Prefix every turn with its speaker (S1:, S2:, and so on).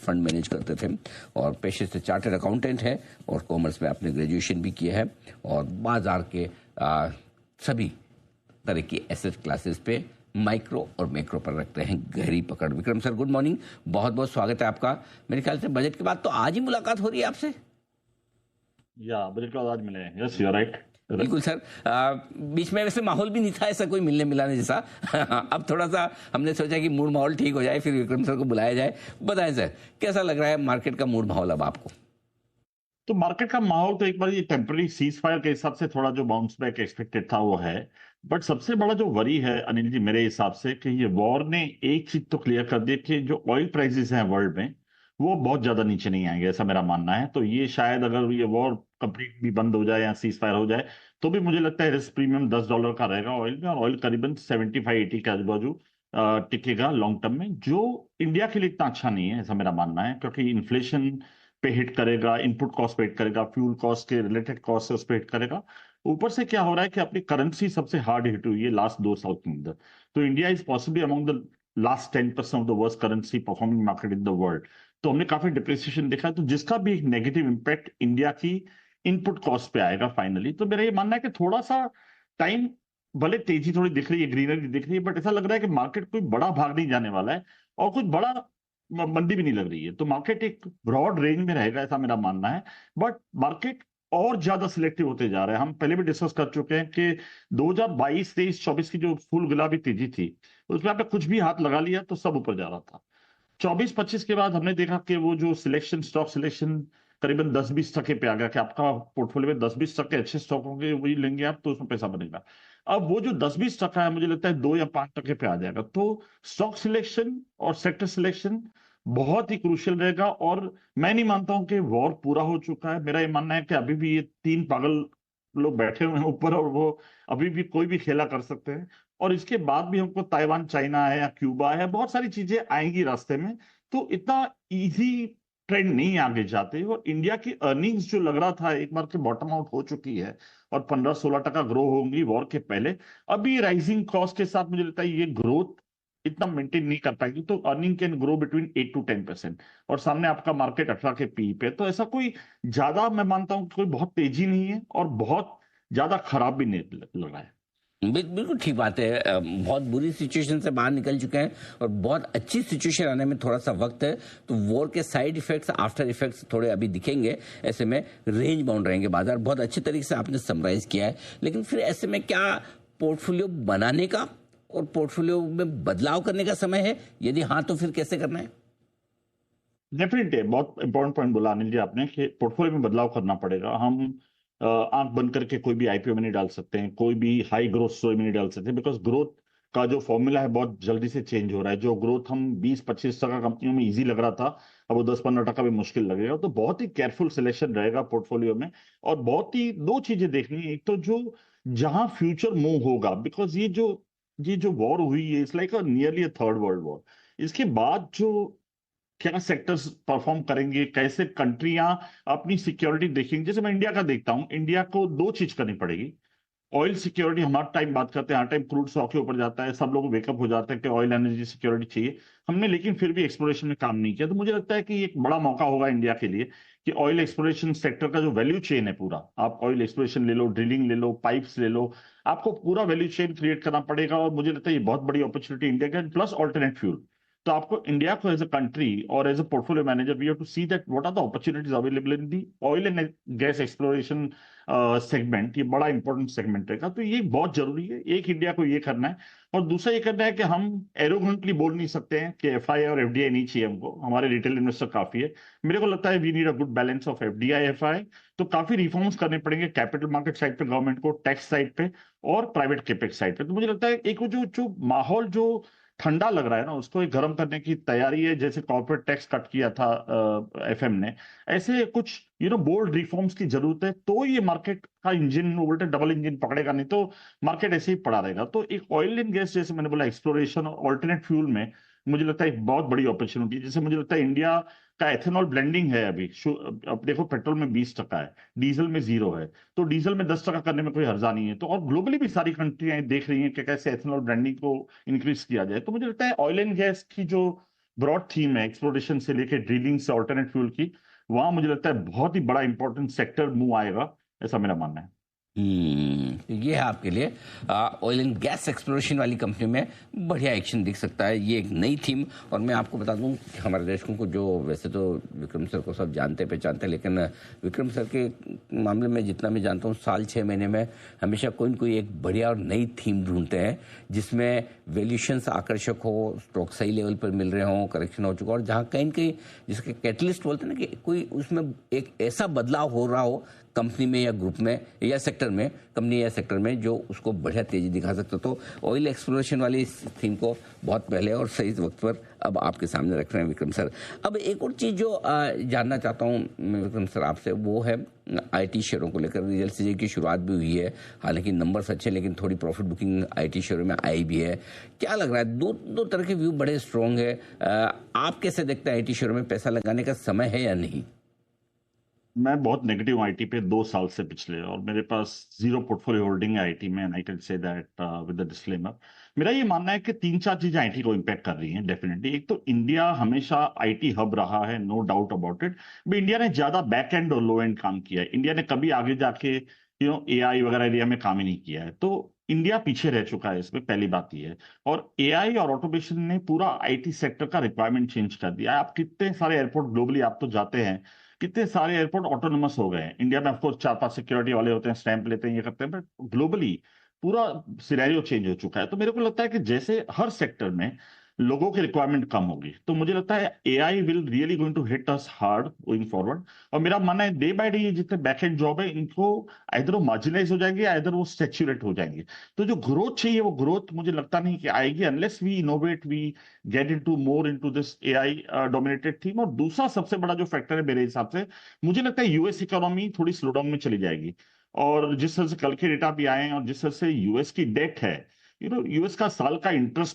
S1: Fund manage करते थे और पेशे से चार्टर्ड अकाउंटेंट हैं और कॉमर्स में आपने ग्रेजुएशन भी किया है और बाजार के सभी तरह की एसेट क्लासेस पे माइक्रो और मैक्रो पर रखते हैं गहरी पकड़। विक्रम सर, गुड मॉर्निंग, बहुत बहुत स्वागत है आपका। मेरे ख्याल से बजट के बाद तो आज ही मुलाकात हो रही है आपसे।
S2: या बजट के बाद आज मिले हैं। Yes, you are right.
S1: बिल्कुल सर। बीच में वैसे माहौल भी नहीं था ऐसा कोई मिलने मिलाने जैसा अब थोड़ा सा हमने सोचा कि मूड माहौल ठीक हो जाए, फिर विक्रम सर को बुलाया जाए। बताएं सर, कैसा लग रहा है मार्केट का मूड माहौल अब आपको?
S2: तो मार्केट का माहौल तो एक बार ये टेम्पररी सीज फायर के हिसाब से थोड़ा जो बाउंस बैक एक्सपेक्टेड था वो है, बट सबसे बड़ा जो वरी है अनिल जी मेरे हिसाब से कि ये वॉर ने एक चीज तो क्लियर कर दी कि जो ऑयल प्राइसेस हैं वर्ल्ड में वो बहुत ज्यादा नीचे नहीं आएंगे, ऐसा मेरा मानना है। तो ये शायद अगर ये वॉर कंप्लीट भी बंद हो जाए या सीज फायर हो जाए तो भी मुझे लगता है रिस्क प्रीमियम $10 का रहेगा ऑयल में, और ऑयल करीबन 75-80 के आजू बाजू टिकेगा लॉन्ग टर्म में, जो इंडिया के लिए इतना अच्छा नहीं है ऐसा मेरा मानना है, क्योंकि इन्फ्लेशन पे हिट करेगा, इनपुट कॉस्ट पे हिट करेगा, फ्यूल कॉस्ट के रिलेटेड कॉस्ट से उस पे हिट करेगा। ऊपर से क्या हो रहा है कि अपनी करेंसी सबसे हार्ड हिट हुई है लास्ट 2 साल के अंदर। तो India is possibly among the last 10% of the worst currency performing market in the world. तो हमने काफी डिप्रिसिएशन देखा है, तो जिसका भी एक नेगेटिव इंपैक्ट इंडिया की इनपुट कॉस्ट पे आएगा फाइनली। तो मेरा ये मानना है कि थोड़ा सा टाइम, भले तेजी थोड़ी दिख रही है, ग्रीनरी दिख रही है, बट ऐसा लग रहा है कि मार्केट कोई बड़ा भाग नहीं जाने वाला है और कुछ बड़ा मंदी भी नहीं लग रही है। तो मार्केट एक ब्रॉड रेंज में रहेगा ऐसा मेरा मानना है, बट मार्केट और ज्यादा सिलेक्टिव होते जा रहे हैं। हम पहले भी डिस्कस कर चुके हैं कि 2022, 23, 24 की जो फुल गुलाबी तेजी थी उसमें आपने कुछ भी हाथ लगा लिया तो सब ऊपर जा रहा था। 24-25 के बाद हमने देखा कि वो जो सिलेक्शन, स्टॉक सिलेक्शन करीबन 10-20% पे आ गया कि आपका पोर्टफोलियो में 10-20% अच्छे स्टॉक होंगे, वही लेंगे आप तो उसमें पैसा बनेगा। अब वो जो 10-20% है मुझे लगता है 2 या 5% पे आ जाएगा। तो स्टॉक सिलेक्शन और सेक्टर सिलेक्शन बहुत ही क्रूशियल रहेगा। और मैं नहीं मानता हूं कि वॉर पूरा हो चुका है। मेरा ये मानना है कि अभी भी ये 3 पागल लोग बैठे हुए हैं ऊपर और वो अभी भी कोई भी खेला कर सकते हैं। और इसके बाद भी हमको ताइवान, चाइना है या क्यूबा है, बहुत सारी चीजें आएंगी रास्ते में। तो इतना इजी ट्रेंड नहीं आगे जाते। और इंडिया की अर्निंग्स जो लग रहा था एक बार के बॉटम आउट हो चुकी है और 15-16% ग्रो होंगी वॉर के पहले। अभी राइजिंग कॉस्ट के साथ मुझे लगता है ये ग्रोथ इतना मेंटेन नहीं कर पाएगी। तो अर्निंग कैन ग्रो बिटवीन 8-10%, और सामने आपका मार्केट 18 के पी पे। तो ऐसा कोई ज्यादा, मैं मानता हूं कोई बहुत तेजी नहीं है और बहुत ज्यादा खराब भी नहीं लग रहा है।
S1: बिल्कुल ठीक बात है। बहुत बुरी सिचुएशन से बाहर निकल चुके हैं और बहुत अच्छी सिचुएशन आने में थोड़ा सा वक्त है। तो वॉर के साइड इफेक्ट्स, आफ्टर इफेक्ट्स थोड़े अभी दिखेंगे। ऐसे में रेंज बाउंड रहेंगे बाजार। बहुत अच्छे तरीके से आपने समराइज किया है। लेकिन फिर ऐसे में क्या पोर्टफोलियो बनाने का और पोर्टफोलियो में बदलाव करने का समय है? यदि हाँ तो फिर कैसे करना है?
S2: डेफिनेटली बहुत इंपॉर्टेंट पॉइंट बोला अनिल जी आपने कि पोर्टफोलियो में बदलाव करना पड़ेगा। हम आंख बंद करके कोई भी आईपीओ में नहीं डाल सकते हैं, कोई भी हाई ग्रोथ स्टोरी में नहीं डाल सकते, बिकॉज ग्रोथ का जो फॉर्मूला है बहुत जल्दी से चेंज हो रहा है। जो ग्रोथ हम 20-25% कंपनियों में इजी लग रहा था, अब वो 10-15% भी मुश्किल लगेगा। तो बहुत ही केयरफुल सिलेक्शन रहेगा पोर्टफोलियो में। और बहुत ही दो चीजें देखनी है। एक तो जो जहां फ्यूचर मूव होगा, बिकॉज ये जो वॉर हुई है it's like nearly a third world war. इसके बाद जो क्या सेक्टर्स परफॉर्म करेंगे, कैसे कंट्रियां अपनी सिक्योरिटी देखेंगे। जैसे मैं इंडिया का देखता हूं, इंडिया को दो चीज करनी पड़ेगी। ऑयल सिक्योरिटी, हम हर टाइम बात करते हैं, हर टाइम क्रूड स्टॉक के ऊपर जाता है, सब लोग वेकअप हो जाते हैं कि ऑयल एनर्जी सिक्योरिटी चाहिए। हमने लेकिन फिर भी एक्सप्लोरेशन में काम नहीं किया। तो मुझे लगता है कि एक बड़ा मौका होगा इंडिया के लिए कि ऑयल एक्सप्लोरेशन सेक्टर का जो वैल्यू चेन है पूरा, आप ऑयल एक्सप्लोरेशन ले लो, ड्रिलिंग ले लो, पाइप्स ले लो, आपको पूरा वैल्यू चेन क्रिएट करना पड़ेगा। और मुझे लगता है ये बहुत बड़ी अपॉर्चुनिटी इंडिया के, प्लस ऑल्टरनेट फ्यूल। तो आपको इंडिया को एज अ कंट्री और as a portfolio manager we have to see that what are the opportunities available in the oil and gas exploration segment. ये बड़ा इंपॉर्टेंट सेगमेंट रहेगा। तो ये बहुत जरूरी है। एक, इंडिया को ये करना है, और दूसरा ये करना है कि हम एरोगेंटली बोल नहीं सकते हैं कि एफआई और एफडीआई नहीं चाहिए हमको, हमारे रिटेल इन्वेस्टर काफी है। मेरे को लगता है we need a good balance of FDI, FI. तो काफी रिफॉर्म्स करने पड़ेंगे कैपिटल मार्केट साइड पे गवर्नमेंट को, टैक्स साइड पे और प्राइवेट कैपेक्स साइड पे। तो मुझे लगता है एक वो जो जो माहौल जो ठंडा लग रहा है ना, उसको एक गर्म करने की तैयारी है। जैसे कॉर्पोरेट टैक्स कट किया था एफएम ने, ऐसे कुछ बोल्ड रिफॉर्म्स की जरूरत है। तो ये मार्केट का इंजन उल्टे डबल इंजन पकड़ेगा, नहीं तो मार्केट ऐसे ही पड़ा रहेगा। तो एक ऑयल एंड गैस, जैसे मैंने बोला, एक्सप्लोरेशन और ऑल्टरनेट फ्यूल में मुझे लगता है एक बहुत बड़ी अपॉर्चुनिटी। जैसे मुझे लगता है इंडिया का एथेनॉल ब्लेंडिंग है अभी, अब देखो पेट्रोल में 20% है, डीजल में 0 है। तो डीजल में 10% करने में कोई हर्जा नहीं है। तो और ग्लोबली भी सारी कंट्रियां देख रही हैं कि कैसे एथेनॉल ब्लेंडिंग को इंक्रीज किया जाए। तो मुझे लगता है ऑयल एंड गैस की जो ब्रॉड थीम है एक्सप्लोरेशन से लेके ड्रिलिंग से ऑल्टरनेट फ्यूल की, वहां मुझे लगता है बहुत ही बड़ा इंपॉर्टेंट सेक्टर मूव आएगा, ऐसा मेरा मानना है।
S1: ये है आपके लिए ऑयल एंड गैस एक्सप्लोरेशन वाली कंपनी में बढ़िया एक्शन दिख सकता है। ये एक नई थीम, और मैं आपको बता दूं कि हमारे दर्शकों को, जो वैसे तो विक्रम सर को सब जानते पहचानते हैं, लेकिन विक्रम सर के मामले में जितना मैं जानता हूँ, साल 6 महीने में हमेशा कोई न कोई एक बढ़िया और नई थीम ढूंढते हैं जिसमें वैल्यूएशंस आकर्षक हो, स्टॉक सही लेवल पर मिल रहे हों, करेक्शन हो चुका हो, और जहाँ कहीं न कहीं जिसके कैटलिस्ट बोलते हैं ना, कि कोई उसमें एक ऐसा बदलाव हो रहा हो कंपनी में या ग्रुप में या सेक्टर में, कंपनी या सेक्टर में, जो उसको बढ़िया तेजी दिखा सकता। तो ऑयल एक्सप्लोरेशन वाली इस थीम को बहुत पहले और सही वक्त पर अब आपके सामने रख रहे हैं विक्रम सर। अब एक और चीज़ जो जानना चाहता हूँ मैं विक्रम सर आपसे, वो है आईटी शेयरों को लेकर। रिजल्ट सीजन की शुरुआत भी हुई है, हालांकि नंबर्स अच्छे, लेकिन थोड़ी प्रॉफिट बुकिंग आईटी शेयरों में आई भी है। क्या लग रहा है, दो तरह के व्यू बड़े स्ट्रॉन्ग है। आप कैसे देखते हैं, आईटी शेयरों में पैसा लगाने का समय है या नहीं?
S2: मैं बहुत नेगेटिव आईटी पे 2 साल से पिछले, और मेरे पास जीरो पोर्टफोलियो होल्डिंग है आईटी में, and I can say that with the disclaimer. मेरा ये मानना है कि 3-4 चीजें आईटी को इम्पैक्ट कर रही हैं डेफिनेटली। एक तो इंडिया हमेशा आईटी हब रहा है, no doubt about it. India ने ज्यादा बैक एंड और लो एंड काम किया है। इंडिया ने कभी आगे जाके एआई वगैरह एरिया में काम ही नहीं किया है, तो इंडिया पीछे रह चुका है इसमें, पहली बात ये है। और एआई और ऑटोमेशन ने पूरा आईटी सेक्टर का रिक्वायरमेंट चेंज कर दिया है। आप कितने सारे एयरपोर्ट ग्लोबली आप तो जाते हैं, कितने सारे एयरपोर्ट ऑटोनोमस हो गए हैं। इंडिया में ऑफकोर्स 4-5 सिक्योरिटी वाले होते हैं, स्टैंप लेते हैं, ये करते हैं, बट ग्लोबली पूरा सिनेरियो चेंज हो चुका है। तो मेरे को लगता है कि जैसे हर सेक्टर में लोगों की रिक्वायरमेंट कम होगी, तो मुझे लगता है AI will really going to hit us hard going forward. और मेरा मानना है डे बाय डे ये जितने बैकएंड जॉब है, इनको आइदर वो मार्जिनाइज हो जाएंगे, आइदर वो सैचुरेट हो जाएंगे। तो जो ग्रोथ चाहिए, वो ग्रोथ मुझे लगता नहीं कि आएगी unless we innovate, we get into more into this AI dominated theme. और दूसरा सबसे बड़ा जो फैक्टर है मेरे हिसाब से, मुझे लगता है यूएस इकोनॉमी थोड़ी स्लो डाउन में चली जाएगी। और जिस तरह से कल के डेटा भी आए हैं, और जिस तरह से यूएस की डेट है, यूएस का साल का इंटरेस्ट